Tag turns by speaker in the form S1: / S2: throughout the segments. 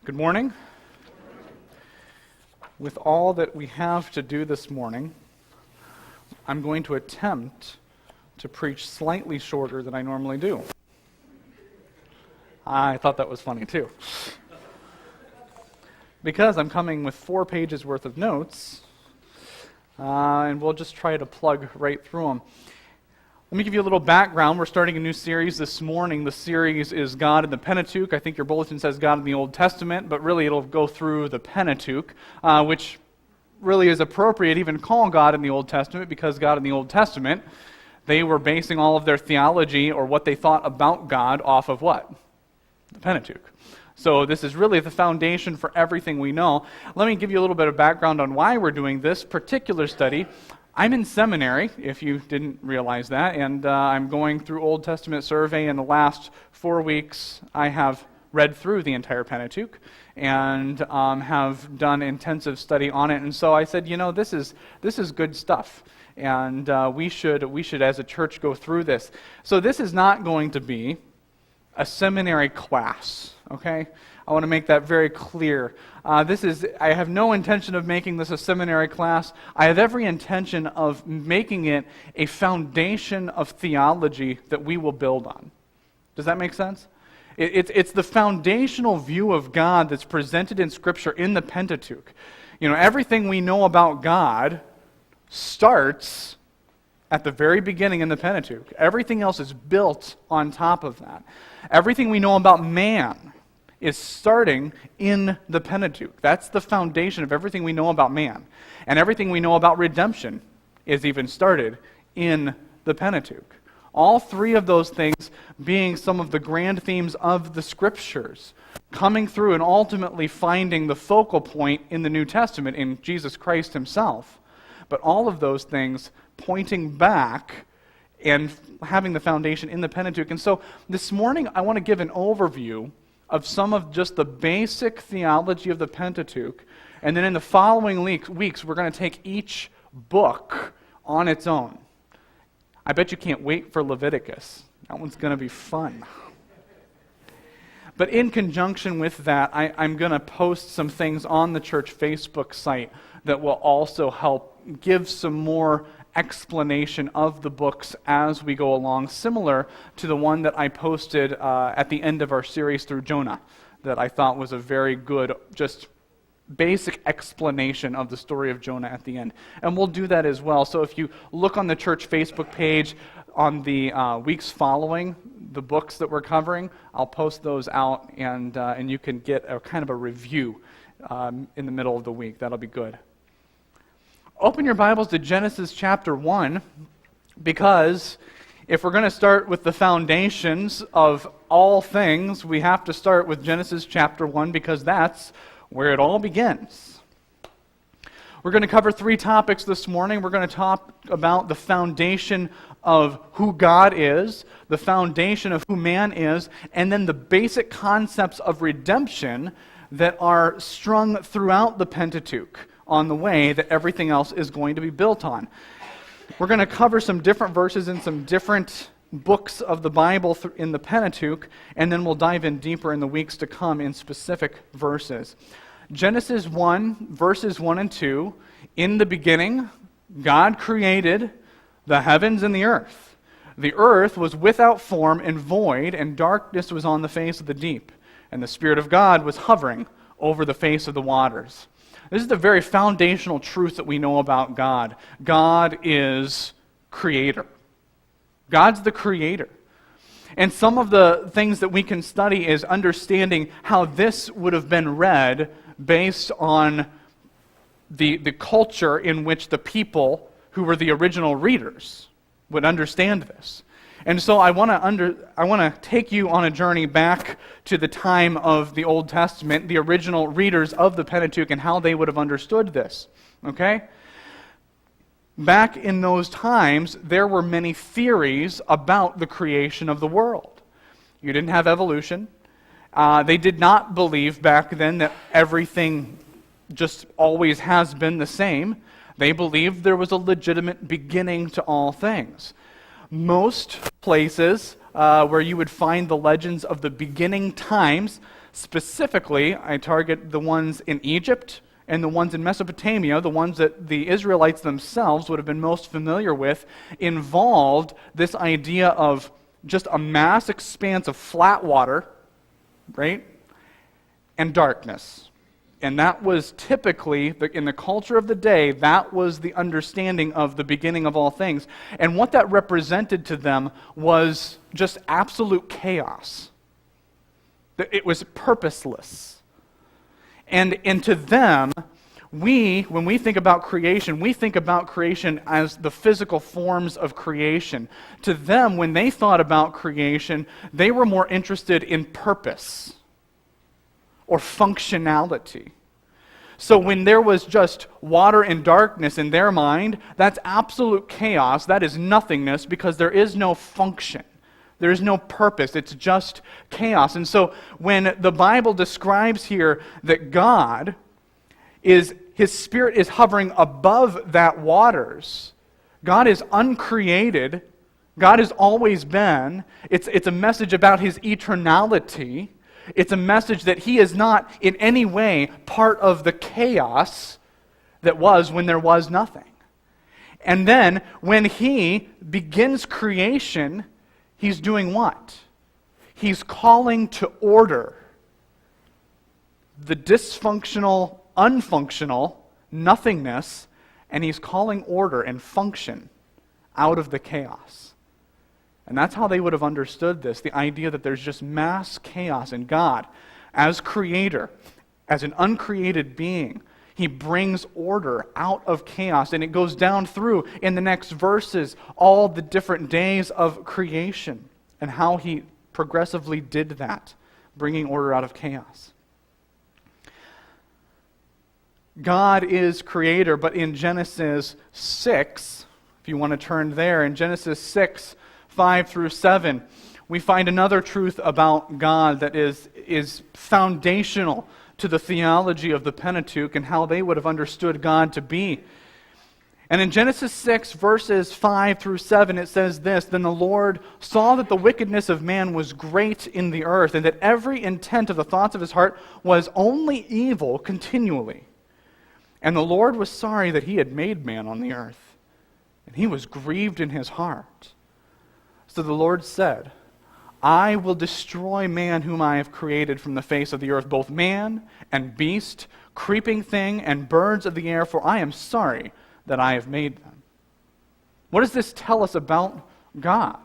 S1: Good morning. With all that we have to do this morning, I'm going to attempt to preach slightly shorter than I normally do. I thought that was funny too. Because I'm coming with 4 pages worth of notes, and we'll just try to plug right through them. Let me give you a little background. We're starting a new series this morning. The series is God in the Pentateuch. I think your bulletin says God in the Old Testament, but really it'll go through the Pentateuch, which really is appropriate even call God in the Old Testament, because God in the Old Testament, they were basing all of their theology or what they thought about God off of what? The Pentateuch. So this is really the foundation for everything we know. Let me give you a little bit of background on why we're doing this particular study. I'm in seminary, if you didn't realize that, and I'm going through Old Testament survey. In the last 4 weeks, I have read through the entire Pentateuch and have done intensive study on it. And so I said, this is good stuff, and we should as a church go through this. So this is not going to be a seminary class, okay? I want to make that very clear. I have no intention of making this a seminary class. I have every intention of making it a foundation of theology that we will build on. Does that make sense? It's the foundational view of God that's presented in Scripture in the Pentateuch. Everything we know about God starts at the very beginning in the Pentateuch. Everything else is built on top of that. Everything we know about man is starting in the Pentateuch. That's the foundation of everything we know about man. And everything we know about redemption is even started in the Pentateuch. All 3 of those things being some of the grand themes of the Scriptures, coming through and ultimately finding the focal point in the New Testament in Jesus Christ himself. But all of those things pointing back and having the foundation in the Pentateuch. And so this morning I want to give an overview of some of just the basic theology of the Pentateuch, and then in the following weeks we're going to take each book on its own. I bet you can't wait for Leviticus. That one's going to be fun. But in conjunction with that, I'm going to post some things on the church Facebook site that will also help give some more explanation of the books as we go along, similar to the one that I posted at the end of our series through Jonah, that I thought was a very good, just basic explanation of the story of Jonah at the end. And we'll do that as well. So if you look on the church Facebook page on the weeks following the books that we're covering, I'll post those out, and you can get a kind of a review in the middle of the week. That'll be good. Open your Bibles to Genesis chapter 1, because if we're going to start with the foundations of all things, we have to start with Genesis chapter 1, because that's where it all begins. We're going to cover 3 topics this morning. We're going to talk about the foundation of who God is, the foundation of who man is, and then the basic concepts of redemption that are strung throughout the Pentateuch on the way that everything else is going to be built on. We're going to cover some different verses in some different books of the Bible in the Pentateuch, and then we'll dive in deeper in the weeks to come in specific verses. Genesis 1, verses 1 and 2, in the beginning, God created the heavens and the earth. The earth was without form and void, and darkness was on the face of the deep, and the Spirit of God was hovering over the face of the waters. This is the very foundational truth that we know about God. God is creator. God's the creator. And some of the things that we can study is understanding how this would have been read based on the culture in which the people who were the original readers would understand this. And so I want to take you on a journey back to the time of the Old Testament, the original readers of the Pentateuch, and how they would have understood this. Okay? Back in those times, there were many theories about the creation of the world. You didn't have evolution. They did not believe back then that everything just always has been the same. They believed there was a legitimate beginning to all things. Most places where you would find the legends of the beginning times Specifically, I target the ones in Egypt and the ones in Mesopotamia, the ones that the Israelites themselves would have been most familiar with, involved this idea of just a mass expanse of flat water, right, and darkness. And that was typically, in the culture of the day, that was the understanding of the beginning of all things. And what that represented to them was just absolute chaos. It was purposeless. And to them, when we think about creation, we think about creation as the physical forms of creation. To them, when they thought about creation, they were more interested in purpose or functionality. So when there was just water and darkness in their mind, that's absolute chaos. That is nothingness because there is no function. There is no purpose. It's just chaos. And so when the Bible describes here that God His Spirit is hovering above that waters, God is uncreated. God has always been. It's a message about His eternality. It's a message that He is not in any way part of the chaos that was when there was nothing. And then when He begins creation, He's doing what? He's calling to order the dysfunctional, unfunctional, nothingness, and He's calling order and function out of the chaos. And that's how they would have understood this, the idea that there's just mass chaos, and God, as creator, as an uncreated being, He brings order out of chaos. And it goes down through, in the next verses, all the different days of creation and how He progressively did that, bringing order out of chaos. God is creator, but in Genesis 6, if you want to turn there, in Genesis 6, 5 through 7, we find another truth about God that is foundational to the theology of the Pentateuch and how they would have understood God to be. And in Genesis 6, verses 5 through 7, it says this: "Then the Lord saw that the wickedness of man was great in the earth, and that every intent of the thoughts of his heart was only evil continually. And the Lord was sorry that He had made man on the earth, and He was grieved in His heart. So the Lord said, I will destroy man whom I have created from the face of the earth, both man and beast, creeping thing and birds of the air, for I am sorry that I have made them." What does this tell us about God?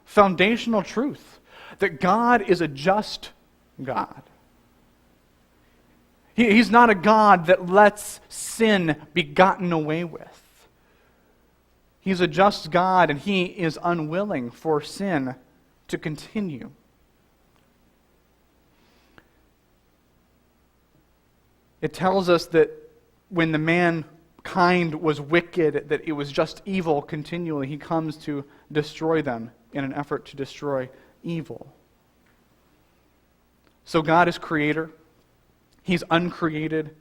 S1: Foundational truth, that God is a just God. He's not a God that lets sin be gotten away with. He's a just God, and He is unwilling for sin to continue. It tells us that when the mankind was wicked, that it was just evil continually, He comes to destroy them in an effort to destroy evil. So God is creator. He's uncreated.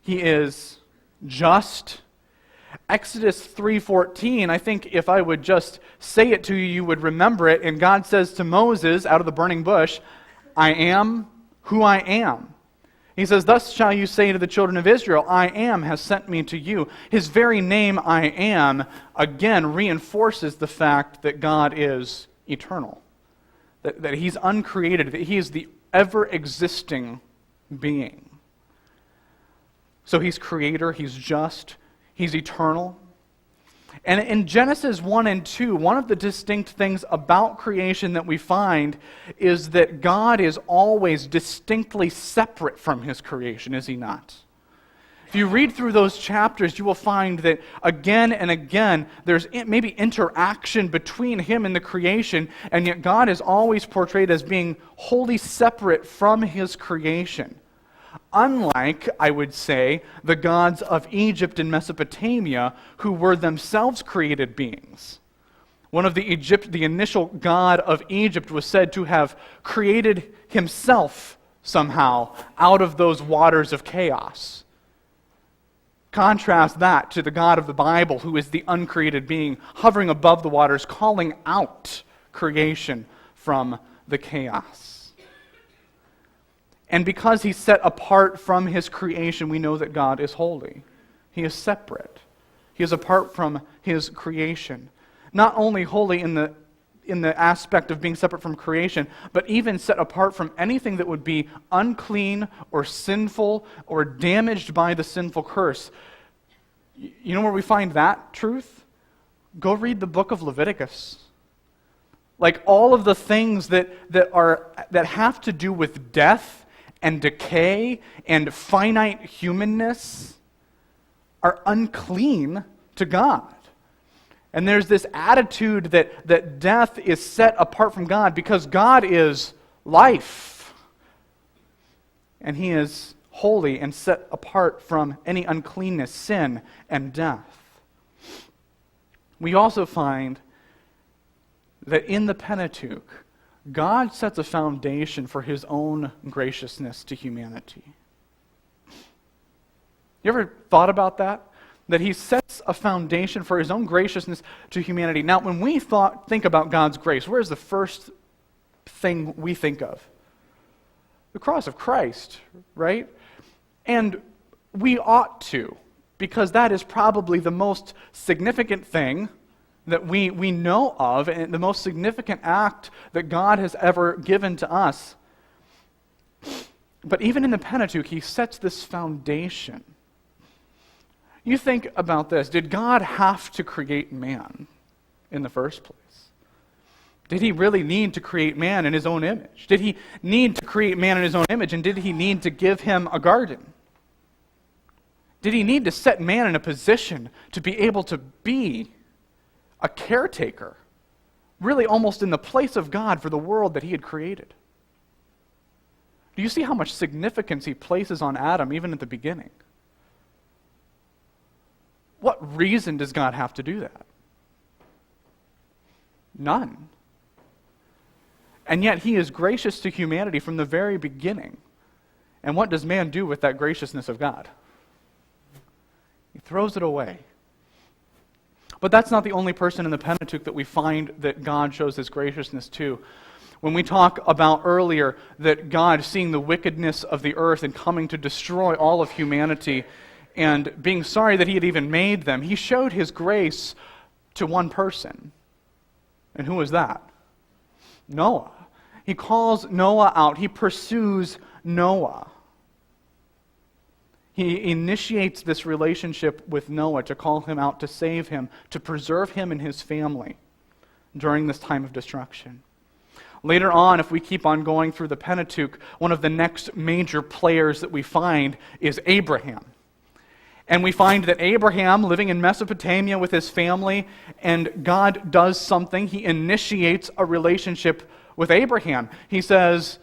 S1: He is just. Exodus 3:14, I think if I would just say it to you, you would remember it. And God says to Moses out of the burning bush, I am who I am. He says, "Thus shall you say to the children of Israel, I am has sent me to you." His very name, I am, again reinforces the fact that God is eternal. That He's uncreated, that He is the ever-existing being. So He's creator, He's just, He's eternal. And in Genesis 1 and 2, one of the distinct things about creation that we find is that God is always distinctly separate from His creation, is He not? If you read through those chapters, you will find that again and again, there's maybe interaction between Him and the creation, and yet God is always portrayed as being wholly separate from His creation. Unlike, I would say, the gods of Egypt and Mesopotamia, who were themselves created beings. One of the initial god of Egypt was said to have created himself somehow out of those waters of chaos. Contrast that to the God of the Bible, who is the uncreated being, hovering above the waters, calling out creation from the chaos. And because he's set apart from his creation, we know that God is holy. He is separate. He is apart from his creation. Not only holy in the aspect of being separate from creation, but even set apart from anything that would be unclean or sinful or damaged by the sinful curse. You know where we find that truth? Go read the book of Leviticus. Like all of the things that have to do with death and decay and finite humanness are unclean to God. And there's this attitude that death is set apart from God because God is life. And he is holy and set apart from any uncleanness, sin, and death. We also find that in the Pentateuch, God sets a foundation for his own graciousness to humanity. You ever thought about that? That he sets a foundation for his own graciousness to humanity. Now, when we think about God's grace, where's the first thing we think of? The cross of Christ, right? And we ought to, because that is probably the most significant thing that we know of, and the most significant act that God has ever given to us. But even in the Pentateuch, he sets this foundation. You think about this. Did God have to create man in the first place? Did he really need to create man in his own image? Did he need to create man in his own image, and did he need to give him a garden? Did he need to set man in a position to be able to be a caretaker, really almost in the place of God for the world that he had created? Do you see how much significance he places on Adam even at the beginning? What reason does God have to do that? None. And yet he is gracious to humanity from the very beginning. And what does man do with that graciousness of God? He throws it away. But that's not the only person in the Pentateuch that we find that God shows his graciousness to. When we talk about earlier that God, seeing the wickedness of the earth and coming to destroy all of humanity, and being sorry that he had even made them, he showed his grace to one person. And who was that? Noah. He calls Noah out. He pursues Noah. He initiates this relationship with Noah to call him out, to save him, to preserve him and his family during this time of destruction. Later on, if we keep on going through the Pentateuch, one of the next major players that we find is Abraham. And we find that Abraham, living in Mesopotamia with his family, and God does something. He initiates a relationship with Abraham. He says,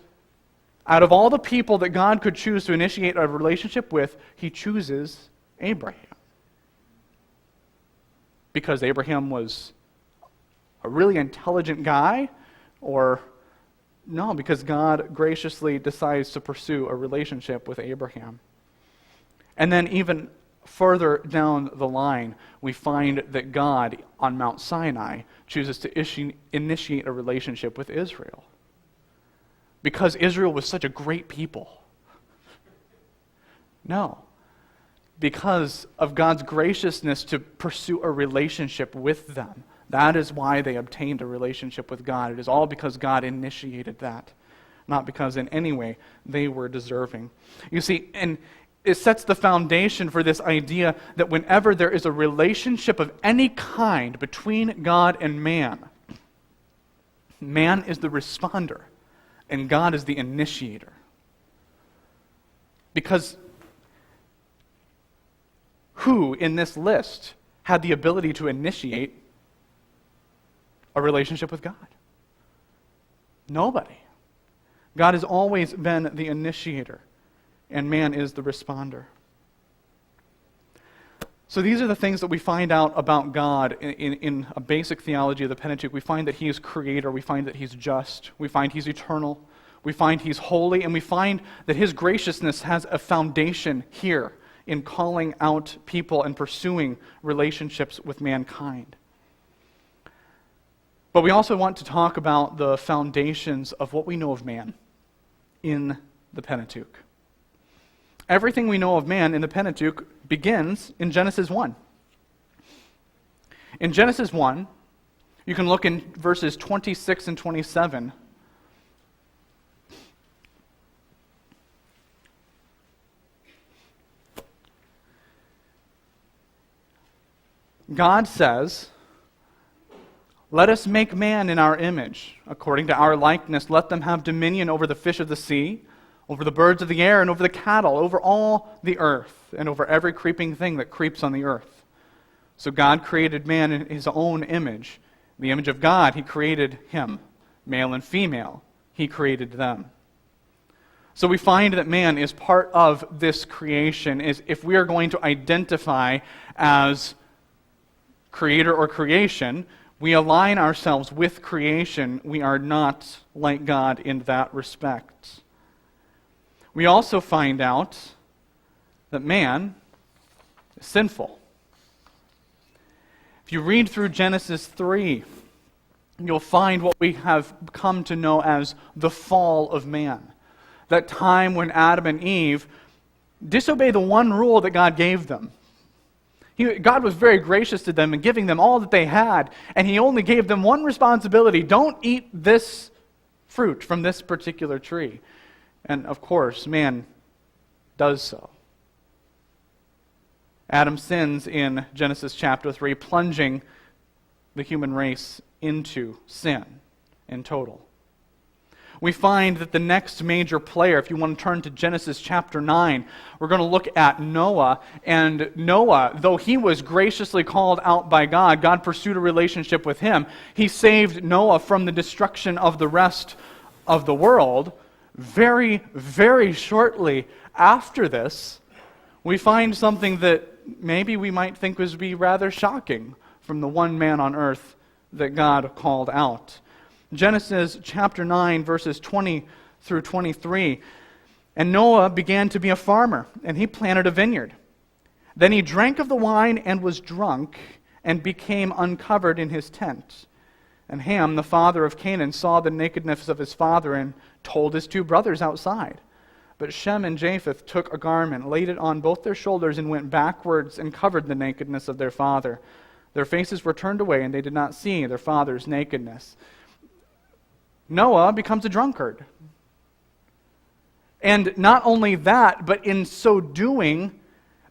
S1: out of all the people that God could choose to initiate a relationship with, he chooses Abraham. Because Abraham was a really intelligent guy? Or no, because God graciously decides to pursue a relationship with Abraham. And then even further down the line, we find that God, on Mount Sinai, chooses to initiate a relationship with Israel. Because Israel was such a great people. No. Because of God's graciousness to pursue a relationship with them. That is why they obtained a relationship with God. It is all because God initiated that. Not because in any way they were deserving. You see, and it sets the foundation for this idea that whenever there is a relationship of any kind between God and man is the responder, and God is the initiator. Because who in this list had the ability to initiate a relationship with God? Nobody. God has always been the initiator, and man is the responder. So these are the things that we find out about God in a basic theology of the Pentateuch. We find that he is creator, we find that he's just, we find he's eternal, we find he's holy, and we find that his graciousness has a foundation here in calling out people and pursuing relationships with mankind. But we also want to talk about the foundations of what we know of man in the Pentateuch. Everything we know of man in the Pentateuch begins in Genesis 1. In Genesis 1, you can look in verses 26 and 27. God says, "Let us make man in our image, according to our likeness. Let them have dominion over the fish of the sea, over the birds of the air, and over the cattle, over all the earth, and over every creeping thing that creeps on the earth." So God created man in his own image. In the image of God, he created him. Male and female, he created them. So we find that man is part of this creation. If we are going to identify as creator or creation, we align ourselves with creation. We are not like God in that respect. We also find out that man is sinful. If you read through Genesis 3, you'll find what we have come to know as the fall of man. That time when Adam and Eve disobeyed the one rule that God gave them. God was very gracious to them in giving them all that they had, and he only gave them one responsibility: don't eat this fruit from this particular tree. And of course, man does so. Adam sins in Genesis chapter 3, plunging the human race into sin in total. We find that the next major player, if you want to turn to Genesis chapter 9, we're going to look at Noah. And Noah, though he was graciously called out by God, God pursued a relationship with him. He saved Noah from the destruction of the rest of the world. Very, very shortly after this, we find something that maybe we might think would be rather shocking from the one man on earth that God called out. Genesis chapter 9, verses 20 through 23. "And Noah began to be a farmer, and he planted a vineyard. Then he drank of the wine and was drunk, and became uncovered in his tent. And Ham, the father of Canaan, saw the nakedness of his father, and told his two brothers outside. But Shem and Japheth took a garment, laid it on both their shoulders, and went backwards and covered the nakedness of their father. Their faces were turned away, and they did not see their father's nakedness." Noah becomes a drunkard. And not only that, but in so doing,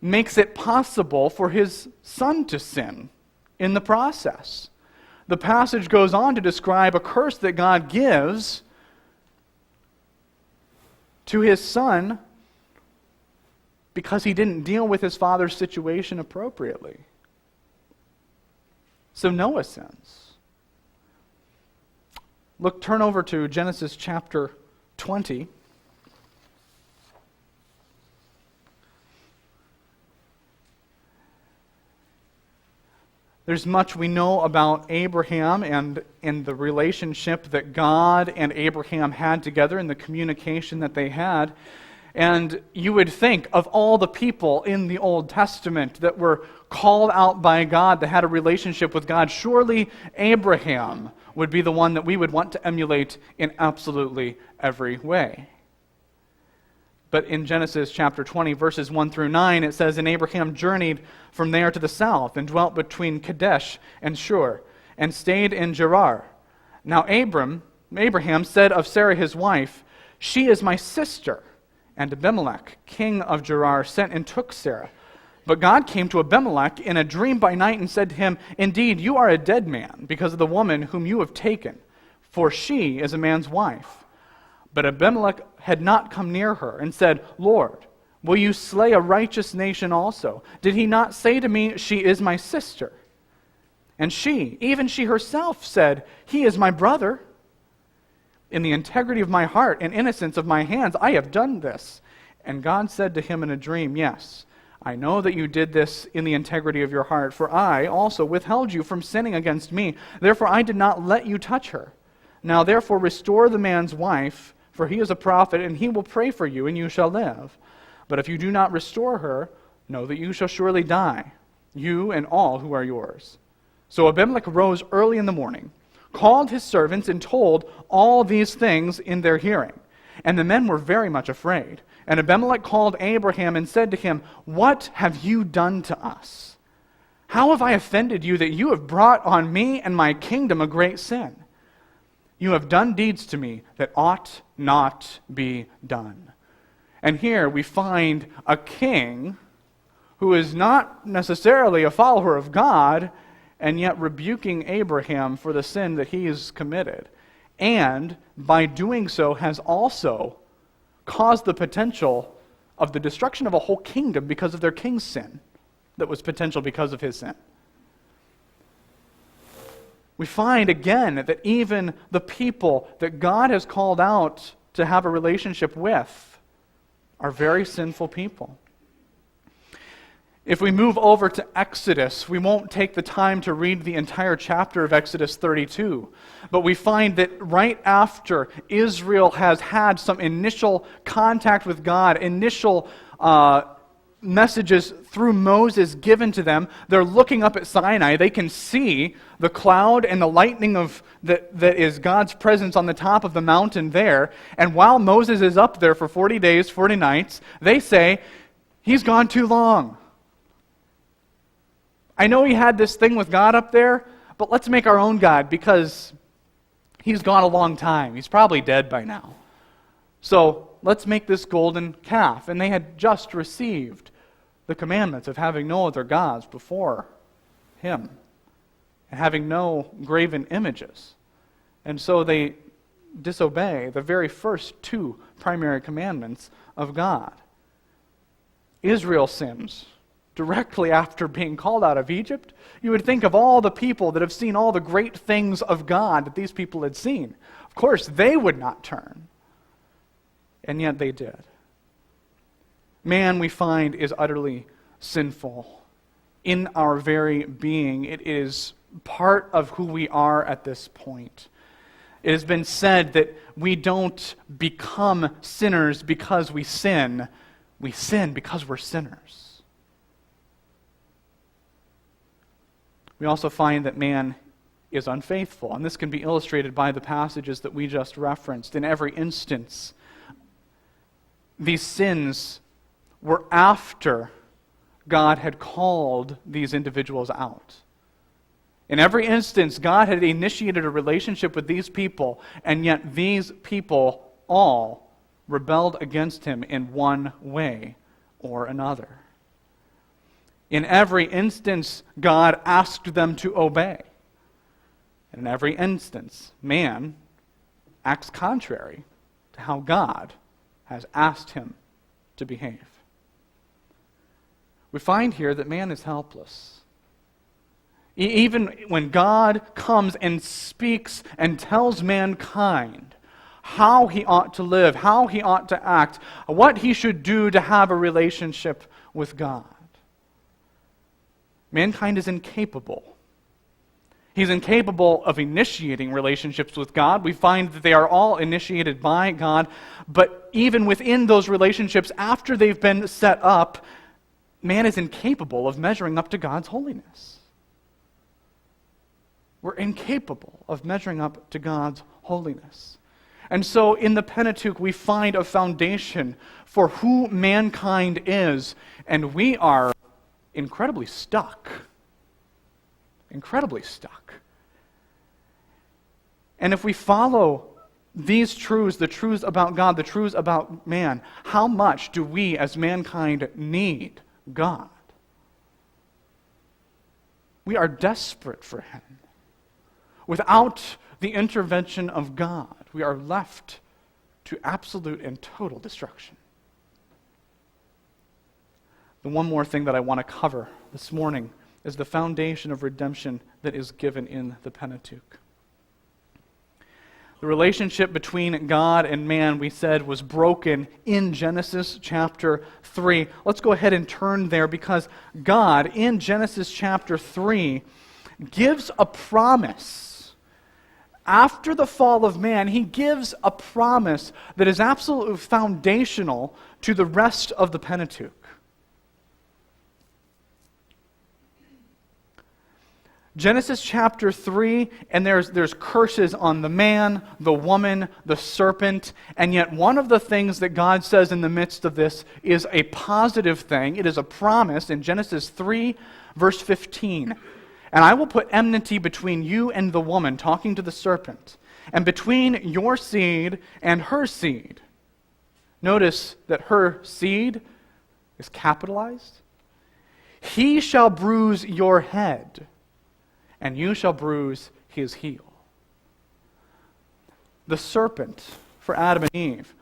S1: makes it possible for his son to sin in the process. The passage goes on to describe a curse that God gives to his son because he didn't deal with his father's situation appropriately. So Noah sins. Turn over to Genesis chapter 20. There's much we know about Abraham and the relationship that God and Abraham had together and the communication that they had. And you would think of all the people in the Old Testament that were called out by God, that had a relationship with God, surely Abraham would be the one that we would want to emulate in absolutely every way. But in Genesis chapter 20, verses 1 through 9, it says, "And Abraham journeyed from there to the south, and dwelt between Kadesh and Shur, and stayed in Gerar. Now Abraham said of Sarah his wife, 'She is my sister.' And Abimelech, king of Gerar, sent and took Sarah. But God came to Abimelech in a dream by night and said to him, 'Indeed, you are a dead man because of the woman whom you have taken, for she is a man's wife.' But Abimelech had not come near her and said, 'Lord, will you slay a righteous nation also? Did he not say to me, she is my sister?' And she, even she herself, said, 'He is my brother. In the integrity of my heart and innocence of my hands, I have done this.' And God said to him in a dream, 'Yes, I know that you did this in the integrity of your heart, for I also withheld you from sinning against me. Therefore I did not let you touch her. Now therefore restore the man's wife, for he is a prophet, and he will pray for you, and you shall live. But if you do not restore her, know that you shall surely die, you and all who are yours.' So Abimelech rose early in the morning, called his servants, and told all these things in their hearing. And the men were very much afraid. And Abimelech called Abraham and said to him, "What have you done to us? How have I offended you that you have brought on me and my kingdom a great sin? You have done deeds to me that ought not be done." And here we find a king who is not necessarily a follower of God, and yet rebuking Abraham for the sin that he has committed. And by doing so has also caused the potential of the destruction of a whole kingdom because of their king's sin that was potential because of his sin. We find again that even the people that God has called out to have a relationship with are very sinful people. If we move over to Exodus, we won't take the time to read the entire chapter of Exodus 32, but we find that right after Israel has had some initial contact with God, initial messages through Moses given to them, they're looking up at Sinai. They can see the cloud and the lightning that is God's presence on the top of the mountain there. And while Moses is up there for 40 days, 40 nights, they say, "He's gone too long. I know he had this thing with God up there, but let's make our own God because he's gone a long time. He's probably dead by now. So let's make this golden calf." And they had just received the commandments of having no other gods before him and having no graven images. And so they disobey the very first two primary commandments of God. Israel sins directly after being called out of Egypt. You would think of all the people that have seen all the great things of God that these people had seen. Of course, they would not turn. And yet they did. Man, we find, is utterly sinful. In our very being, it is part of who we are at this point. It has been said that we don't become sinners because we sin. We sin because we're sinners. We also find that man is unfaithful, and this can be illustrated by the passages that we just referenced. In every instance, these sins were after God had called these individuals out. In every instance, God had initiated a relationship with these people, and yet these people all rebelled against him in one way or another. In every instance, God asked them to obey. And in every instance, man acts contrary to how God has asked him to behave. We find here that man is helpless. Even when God comes and speaks and tells mankind how he ought to live, how he ought to act, what he should do to have a relationship with God, mankind is incapable. He's incapable of initiating relationships with God. We find that they are all initiated by God, but even within those relationships, after they've been set up, man is incapable of measuring up to God's holiness. We're incapable of measuring up to God's holiness. And so in the Pentateuch, we find a foundation for who mankind is, and we are incredibly stuck. Incredibly stuck. And if we follow these truths, the truths about God, the truths about man, how much do we as mankind need God? We are desperate for him. Without the intervention of God, we are left to absolute and total destruction. The one more thing that I want to cover this morning is the foundation of redemption that is given in the Pentateuch. The relationship between God and man, we said, was broken in Genesis chapter 3. Let's go ahead and turn there because God, in Genesis chapter 3, gives a promise. After the fall of man, he gives a promise that is absolutely foundational to the rest of the Pentateuch. Genesis chapter 3, and there's curses on the man, the woman, the serpent, and yet one of the things that God says in the midst of this is a positive thing. It is a promise in Genesis 3, verse 15. And I will put enmity between you and the woman, talking to the serpent, and between your seed and her seed. Notice that her seed is capitalized. He shall bruise your head, and you shall bruise his heel. The serpent for Adam and Eve,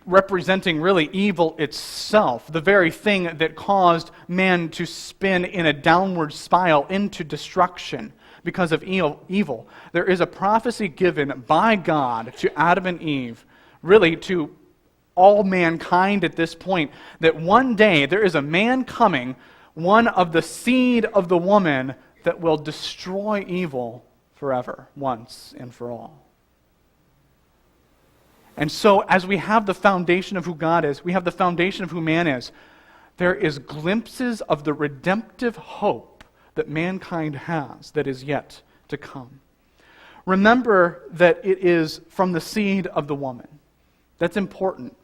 S1: representing really evil itself, the very thing that caused man to spin in a downward spiral into destruction because of evil. There is a prophecy given by God to Adam and Eve, really to all mankind at this point, that one day there is a man coming, one of the seed of the woman, that will destroy evil forever, once and for all. And so, as we have the foundation of who God is, we have the foundation of who man is, there is glimpses of the redemptive hope that mankind has that is yet to come. Remember that it is from the seed of the woman. That's important.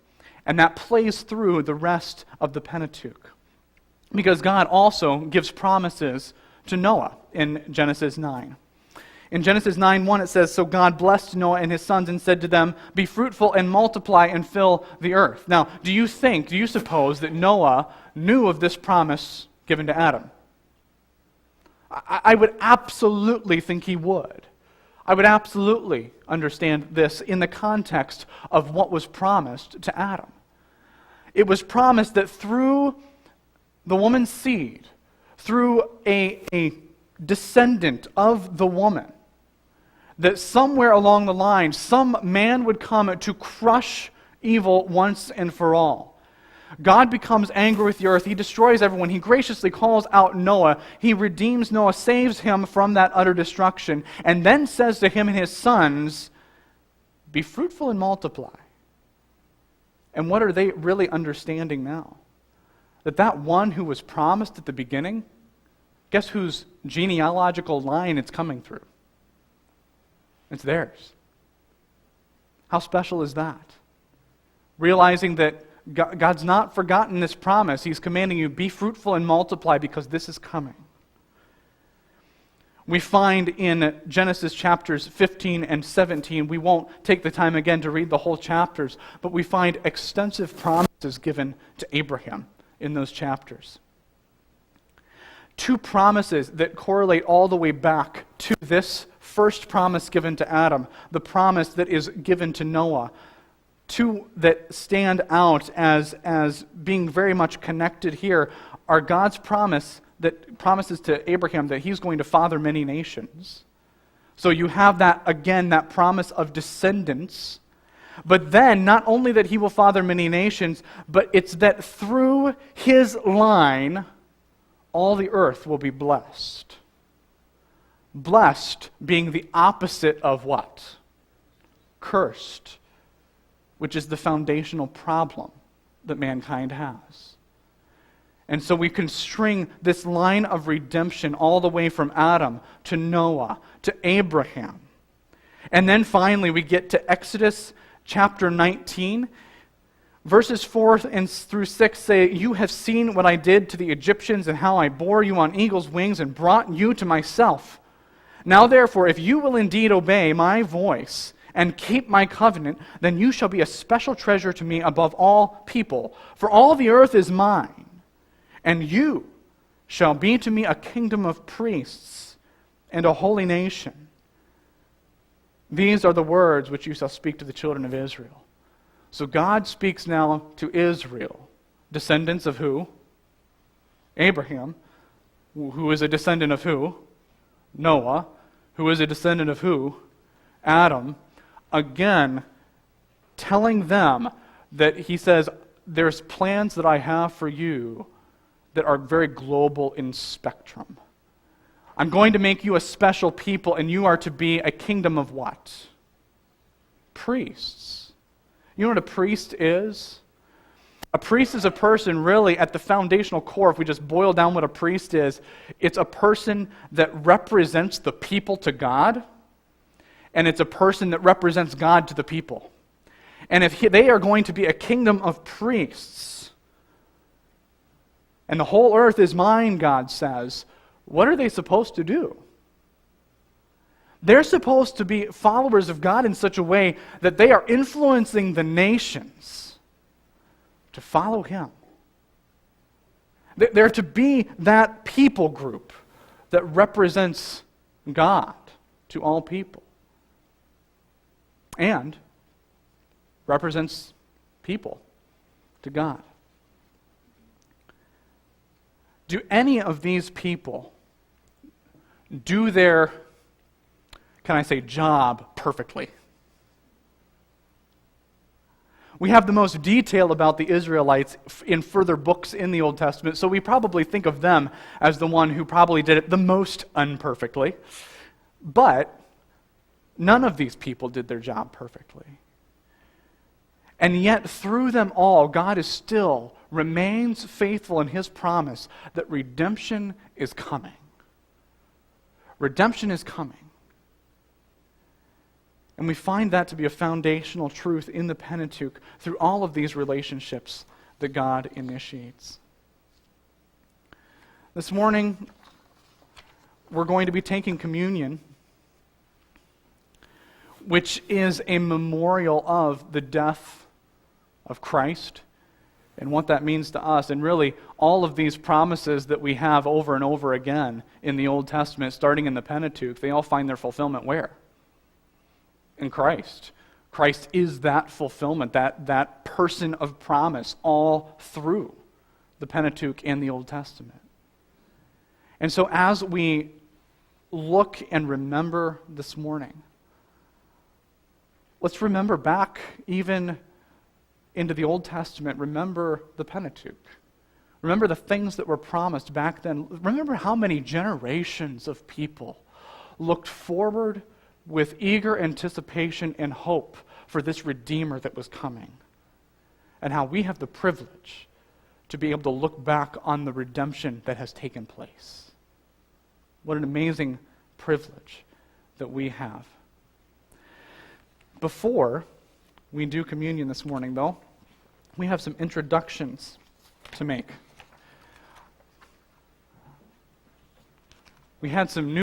S1: And that plays through the rest of the Pentateuch. Because God also gives promises to Noah in Genesis 9. In Genesis 9:1 it says, "So God blessed Noah and his sons and said to them, 'Be fruitful and multiply and fill the earth.'" Now, do you suppose that Noah knew of this promise given to Adam? I would absolutely think he would. I would absolutely understand this in the context of what was promised to Adam. It was promised that through the woman's seed, through a descendant of the woman, that somewhere along the line, some man would come to crush evil once and for all. God becomes angry with the earth. He destroys everyone. He graciously calls out Noah. He redeems Noah, saves him from that utter destruction, and then says to him and his sons, "Be fruitful and multiply." And what are they really understanding now? That one who was promised at the beginning, guess whose genealogical line it's coming through? It's theirs. How special is that? Realizing that God's not forgotten this promise. He's commanding you, be fruitful and multiply, because this is coming. We find in Genesis chapters 15 and 17, we won't take the time again to read the whole chapters, but we find extensive promises given to Abraham in those chapters. Two promises that correlate all the way back to this first promise given to Adam, the promise that is given to Noah. Two that stand out as being very much connected here are God's promises to Abraham that he's going to father many nations. So you have that, again, that promise of descendants. But then, not only that he will father many nations, but it's that through his line, all the earth will be blessed. Blessed being the opposite of what? Cursed, which is the foundational problem that mankind has. And so we can string this line of redemption all the way from Adam to Noah to Abraham. And then finally we get to Exodus chapter 19. Verses 4 through 6 say, "You have seen what I did to the Egyptians and how I bore you on eagle's wings and brought you to myself. Now therefore, if you will indeed obey my voice and keep my covenant, then you shall be a special treasure to me above all people. For all the earth is mine, and you shall be to me a kingdom of priests and a holy nation. These are the words which you shall speak to the children of Israel." So God speaks now to Israel, descendants of who? Abraham, who is a descendant of who? Noah, who is a descendant of who? Adam. Again, telling them that he says, there's plans that I have for you that are very global in spectrum. I'm going to make you a special people, and you are to be a kingdom of what? Priests. You know what a priest is? A priest is a person, really, at the foundational core, if we just boil down what a priest is, it's a person that represents the people to God, and it's a person that represents God to the people. And if they are going to be a kingdom of priests, and the whole earth is mine, God says, what are they supposed to do? They're supposed to be followers of God in such a way that they are influencing the nations to follow Him. They're to be that people group that represents God to all people and represents people to God. Do any of these people do their, can I say, job perfectly? We have the most detail about the Israelites in further books in the Old Testament, so we probably think of them as the one who probably did it the most unperfectly. But none of these people did their job perfectly. And yet, through them all, God is still remains faithful in His promise that redemption is coming. Redemption is coming. And we find that to be a foundational truth in the Pentateuch through all of these relationships that God initiates. This morning, we're going to be taking communion, which is a memorial of the death of Christ and what that means to us. And really, all of these promises that we have over and over again in the Old Testament, starting in the Pentateuch, they all find their fulfillment where? In Christ. Christ is that fulfillment, that person of promise all through the Pentateuch and the Old Testament. And so as we look and remember this morning, let's remember back even into the Old Testament. Remember the Pentateuch. Remember the things that were promised back then. Remember how many generations of people looked forward with eager anticipation and hope for this Redeemer that was coming. And how we have the privilege to be able to look back on the redemption that has taken place. What an amazing privilege that we have. Before we do communion this morning, though, we have some introductions to make. We had some new